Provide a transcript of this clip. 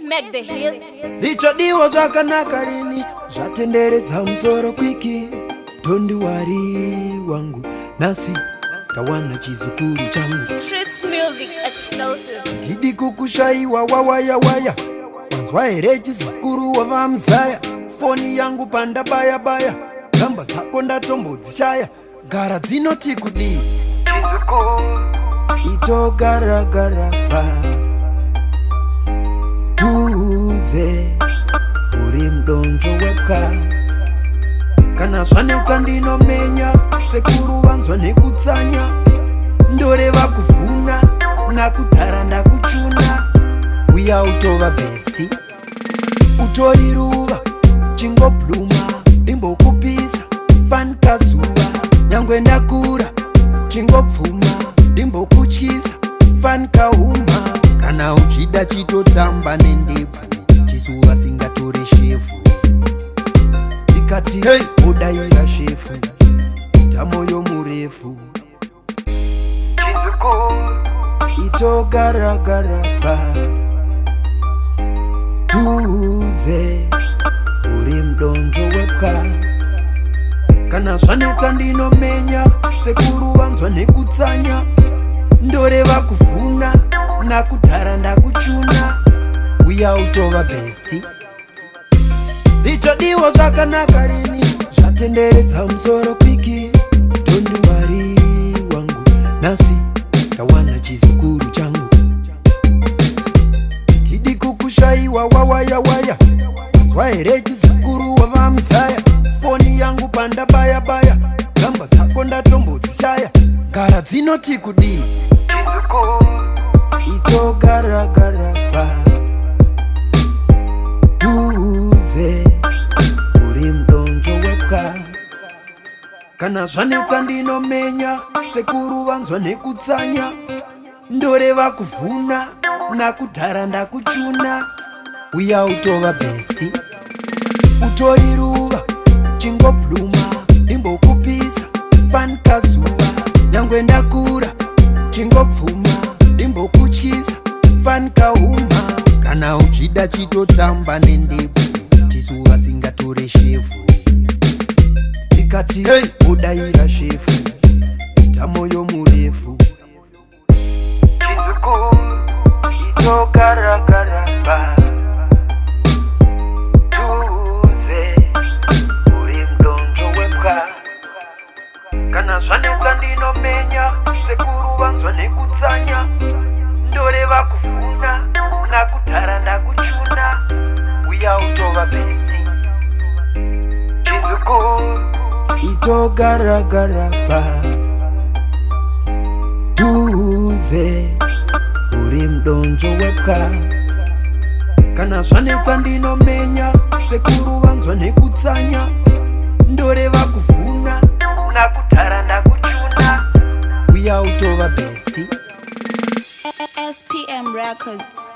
make the hits. Ndichodiwa zvakanaka rini zvatenderedza musoro kwiki. Don't worry wangu nasi tawana chizukuru changu. Street music explosive. Ndidi kukushaiwa wawaya waya. Wanzwa here chizukuru wavamzaya. Foni yangu panda baya baya. Gamba dzako ndatombodzishaya. Gara dzinoti kudii chizukuru itogara gara pa tuze uri mudonjo wepwa. Kana zvanetsa ndinomenya sekuru vanzwa nekutsanya. Ndoreva kuvhuna nakudhara ndakuchuna. Uya utova besti utori ruva chingobluma ndimbokupisa fanikazuva. Nyangwe ndakura chingobvuma ndimbokutyisa fanikauma. Kana uchida chitotamba nendebvu chisuva singatore shefu. Ndikati hey odaira shefu tamoyo murefu. Chizukuru itogaragara pa tuze uri mudonjo wepwa. Kana zvanetsa ndinomenya sekuru vanzwa nekutsanya. Ndoreva kuvhuna nakudhara ndakuchuna. Uya utova besti ndichodiwa zvakanaka rini zvatenderedza musoro kwiki. Don't worry wangu nasi tawana chizukuru changu. Ndidi kukushaiwa wawaya waya. Wanzwa here chizukuru wavamzaya. Foni yangu panda baya baya. Gamba dzako ndatombodzishaya. Gara dzinoti kudii chizukuru itogara gara pa tuze uri mudonjo wepwa. Kana zvanetsa ndinomenya sekuru vanzwa nekutsanya. Ndoreva kuvhuna nakudhara ndakuchuna. Uya utova besti utori ruva chingobluma ndimbokupisa fanikazuva. Nyangwe ndakura chingobvuma ndimbokutyisa fanikauma. Kana uchida chitotamba nendebvu chisuva singatore shefu. Ndikati hey odaira shefu tamoyo murefu. Chizukuru itogaragara pa tuze uri mudonjo wepwa. Kana zvanetsa ndinomenya sekuru vanzwa nekutsanya. Ndoreva kuvhuna nakudhara ndakuchuna. Uya utova besti chizukuru itogaragara pa tuze uri mudonjo wepwa. Kana zvanetsa ndinomenya sekuru vanzwa nekutsanya. Ndoreva kuvhuna nakudhara ndakuchuna. Uya utova besti SPM Records.